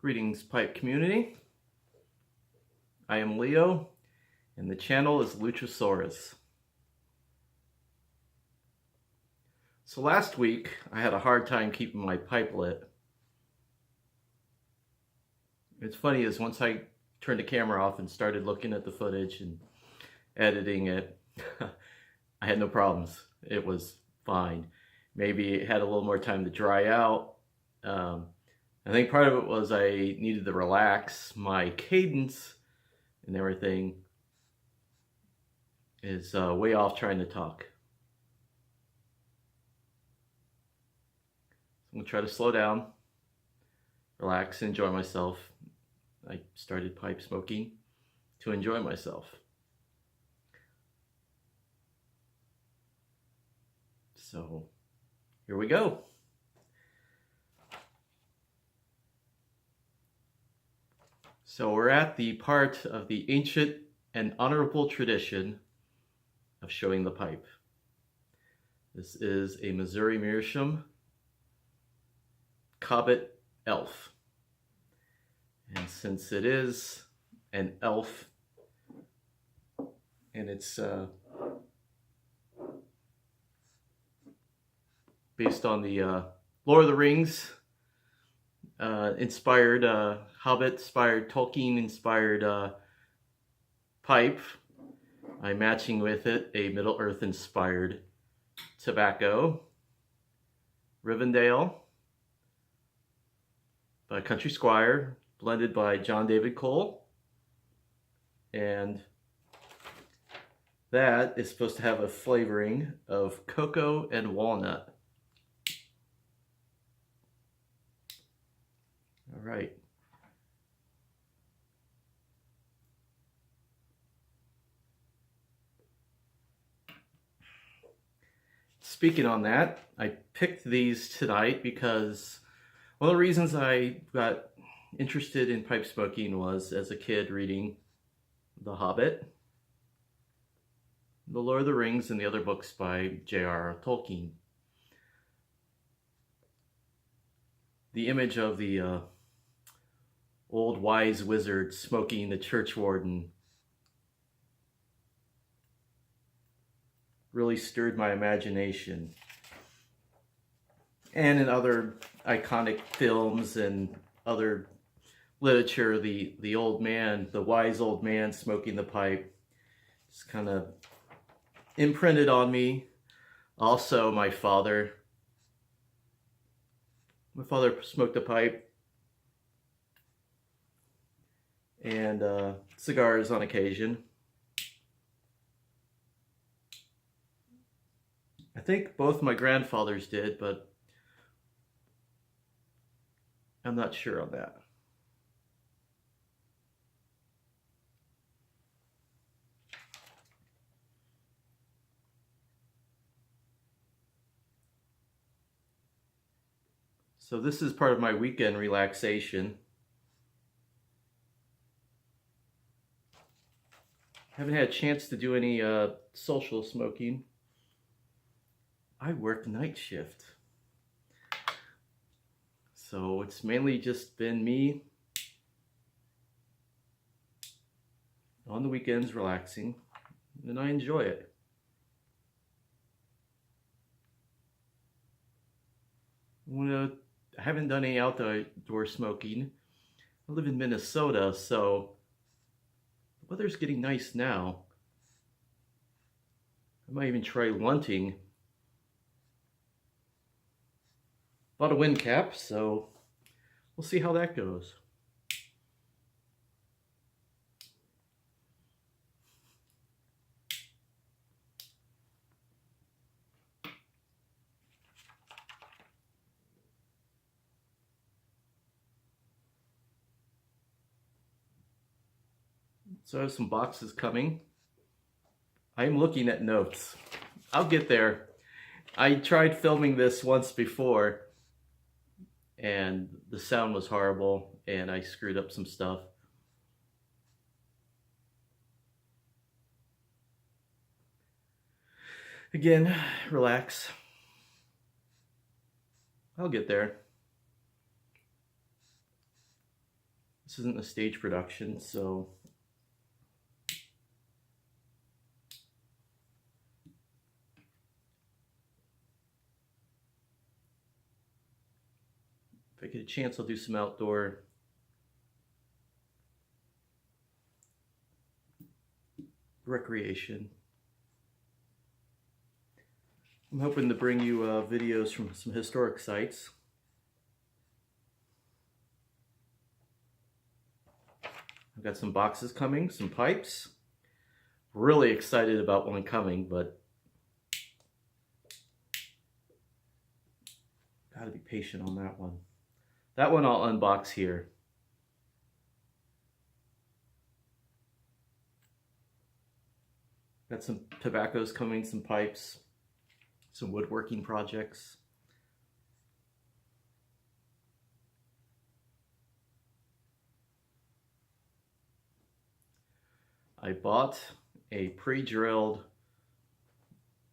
Greetings, pipe community. I am Leo, and the channel is Lutrasaurus. So last week, I had a hard time keeping my pipe lit. It's funny is once I turned the camera off and started looking at the footage and editing it, I had no problems. It was fine. Maybe it had a little more time to dry out. I think part of it was I needed to relax. My cadence and everything is way off trying to talk. I'm gonna try to slow down, relax, and enjoy myself. I started pipe smoking to enjoy myself. So here we go. So we're at the part of the ancient and honorable tradition of showing the pipe. This is a Missouri Meerschaum Cobbet elf. And since it is an elf and it's based on the Lord of the Rings inspired, Hobbit-inspired, Tolkien-inspired pipe, I'm matching with it a Middle-earth-inspired tobacco, Rivendell by Country Squire, blended by John David Cole, and that is supposed to have a flavoring of cocoa and walnut. All right. Speaking on that, I picked these tonight because one of the reasons I got interested in pipe smoking was as a kid reading The Hobbit, The Lord of the Rings, and the other books by J.R.R. Tolkien. The image of the old wise wizard smoking the church warden really stirred my imagination. And in other iconic films and other literature, the old man, the wise old man smoking the pipe, just kind of imprinted on me. Also, my father smoked a pipe and cigars on occasion. I think both my grandfathers did, but I'm not sure on that. So this is part of my weekend relaxation. Haven't had a chance to do any social smoking. I work night shift. So it's mainly just been me on the weekends relaxing, and I enjoy it. I haven't done any outdoor smoking. I live in Minnesota, so the weather's getting nice now. I might even try lunting. Bought a wind cap, so we'll see how that goes. So I have some boxes coming. I'm looking at notes. I'll get there. I tried filming this once before and the sound was horrible and I screwed up some stuff. Again, relax. I'll get there. This isn't a stage production, so if I get a chance, I'll do some outdoor recreation. I'm hoping to bring you videos from some historic sites. I've got some boxes coming, some pipes. Really excited about one coming, but gotta be patient on that one. That one I'll unbox here. Got some tobaccos coming, some pipes, some woodworking projects. I bought a pre-drilled,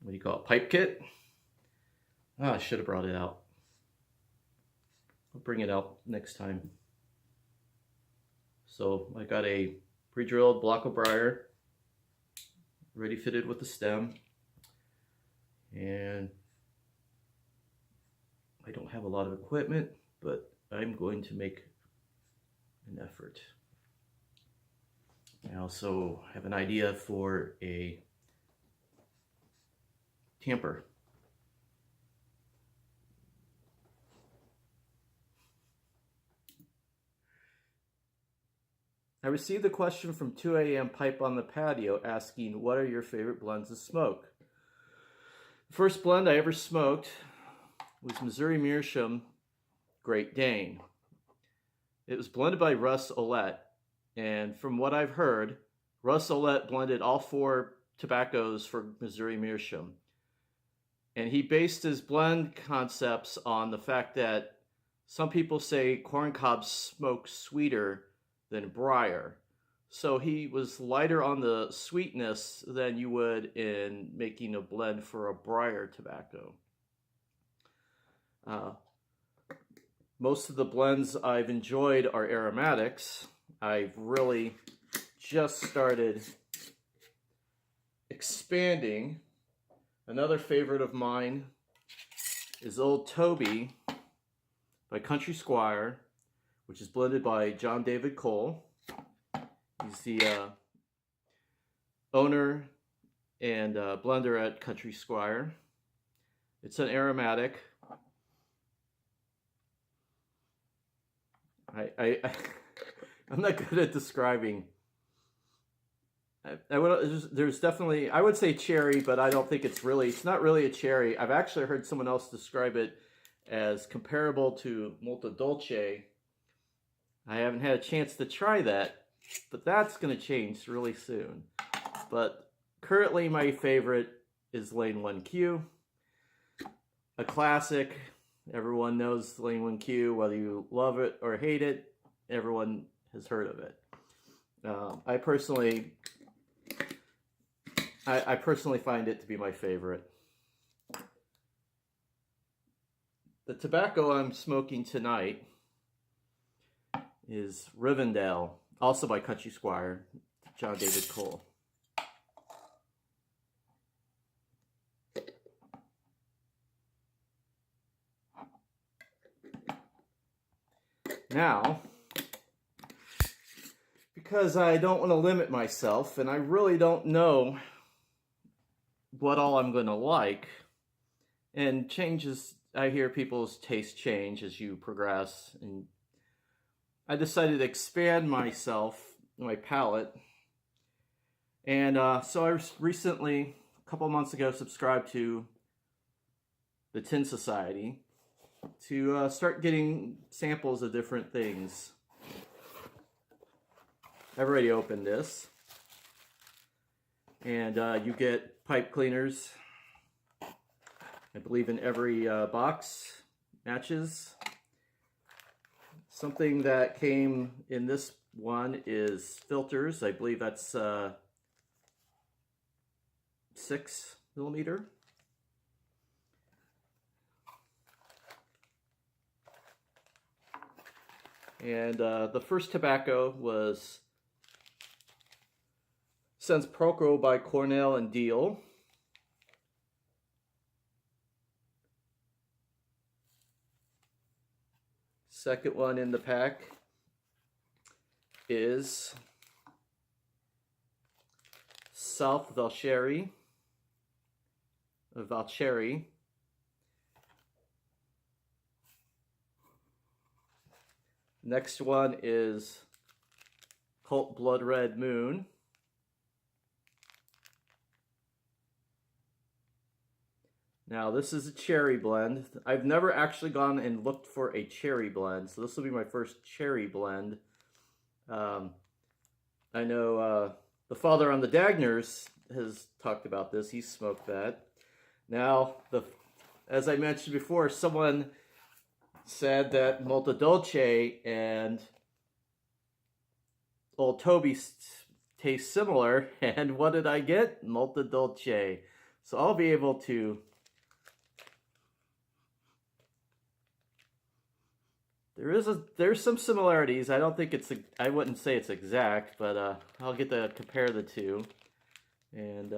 what do you call it, pipe kit. I should have brought it out. I'll bring it out next time. So I got a pre-drilled block of briar, ready fitted with the stem. And I don't have a lot of equipment, but I'm going to make an effort. I also have an idea for a tamper. I received a question from 2 a.m. Pipe on the Patio asking, what are your favorite blends of smoke? The first blend I ever smoked was Missouri Meerschaum Great Dane. It was blended by Russ Ouellette. And from what I've heard, Russ Ouellette blended all 4 tobaccos for Missouri Meerschaum. And he based his blend concepts on the fact that some people say corn cobs smoke sweeter than briar. So he was lighter on the sweetness than you would in making a blend for a briar tobacco. Most of the blends I've enjoyed are aromatics. I've really just started expanding. Another favorite of mine is Old Toby by Country Squire, which is blended by John David Cole. He's the owner and blender at Country Squire. It's an aromatic. I'm not good at describing. There's definitely, I would say cherry, but I don't think it's not really a cherry. I've actually heard someone else describe it as comparable to Molto Dolce. I haven't had a chance to try that, but that's going to change really soon. But currently my favorite is Lane 1Q, a classic. Everyone knows Lane 1Q, whether you love it or hate it, everyone has heard of it. I personally find it to be my favorite. The tobacco I'm smoking tonight is Rivendell, also by Country Squire, John David Cole. Now, because I don't want to limit myself, and I really don't know what all I'm going to like, and changes, I hear people's taste change as you progress, and I decided to expand myself, my palate, and so I recently, a couple months ago, subscribed to the Tin Society to start getting samples of different things. I've already opened this, and you get pipe cleaners, I believe in every box, matches. Something that came in this one is filters. I believe that's 6mm. And the first tobacco was Sens Procro by Cornell and Deal. Second one in the pack is South Valcherry. Next one is Cult Blood Red Moon. Now this is a cherry blend. I've never actually gone and looked for a cherry blend, so this will be my first cherry blend. I know the father on the Dagners has talked about this. He smoked that. Now, as I mentioned before, someone said that Molto Dolce and Old Toby taste similar, and what did I get? Molto Dolce. So I'll be able to there's some similarities. I don't think I wouldn't say it's exact, but I'll get to compare the two. And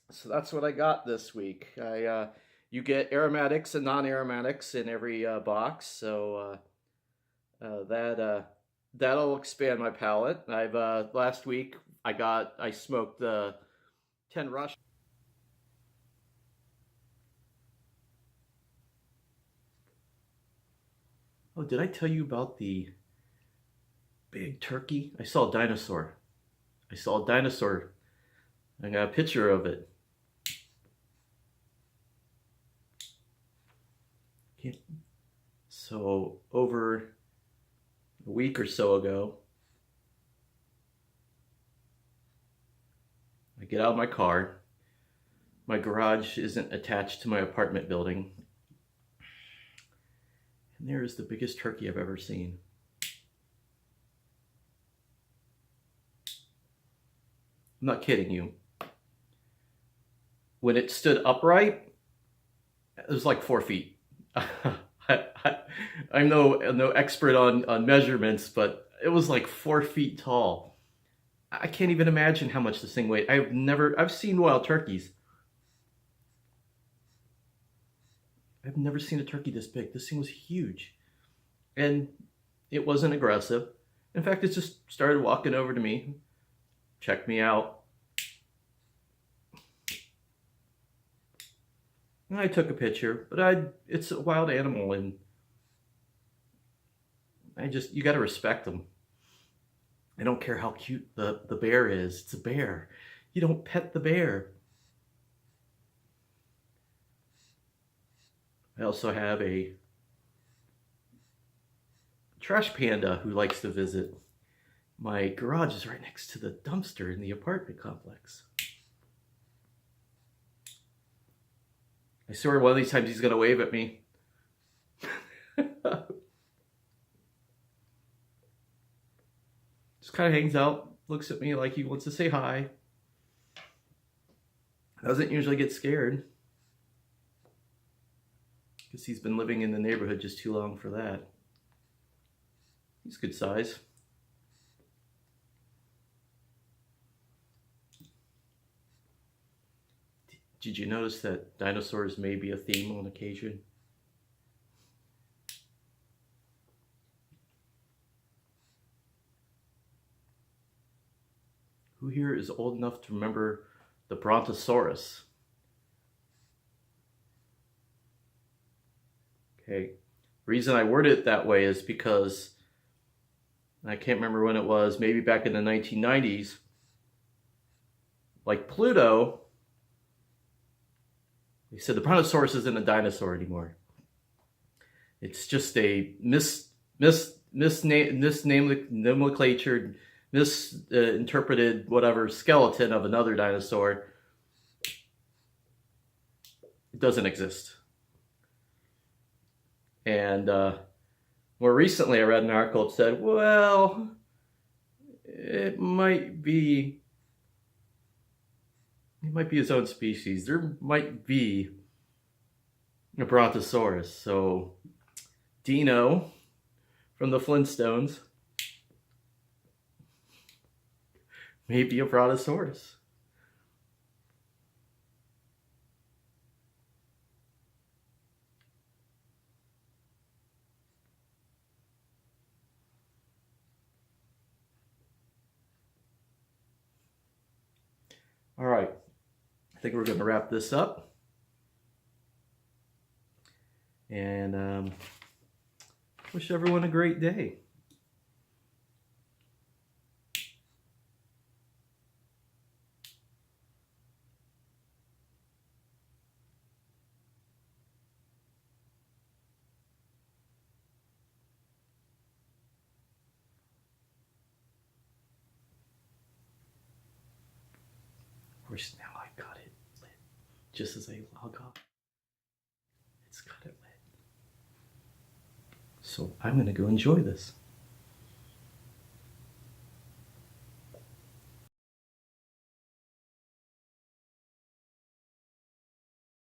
so that's what I got this week. You get aromatics and non-aromatics in every box, so that'll expand my palate. Last week I smoked the 10 Rush. Oh, did I tell you about the big turkey? I saw a dinosaur. I got a picture of it. So over a week or so ago, I get out of my car. My garage isn't attached to my apartment building. And there is the biggest turkey I've ever seen. I'm not kidding you. When it stood upright, it was like 4 feet. I'm no expert on measurements, but it was like 4 feet tall. I can't even imagine how much this thing weighed. I've seen wild turkeys. I've never seen a turkey this big. This thing was huge. And it wasn't aggressive. In fact, it just started walking over to me, checked me out. And I took a picture, but it's a wild animal, and you got to respect them. I don't care how cute the bear is. It's a bear. You don't pet the bear. I also have a trash panda who likes to visit. My garage is right next to the dumpster in the apartment complex. I swear one of these times he's going to wave at me. Just kind of hangs out, looks at me like he wants to say hi. Doesn't usually get scared, because he's been living in the neighborhood just too long for that. He's good size. Did you notice that dinosaurs may be a theme on occasion? Who here is old enough to remember the Brontosaurus? Okay, reason I worded it that way is because I can't remember when it was, maybe back in the 1990s, like Pluto, they said the Brontosaurus isn't a dinosaur anymore. It's just a nomenclatured, misinterpreted, whatever, skeleton of another dinosaur. It doesn't exist. And more recently, I read an article that said, well, it might be his own species. There might be a Brontosaurus. So Dino from the Flintstones. Maybe a Brontosaurus. All right, I think we're going to wrap this up. And wish everyone a great day. Of course, now I got it lit. Just as I log off, it's got it lit. So I'm going to go enjoy this.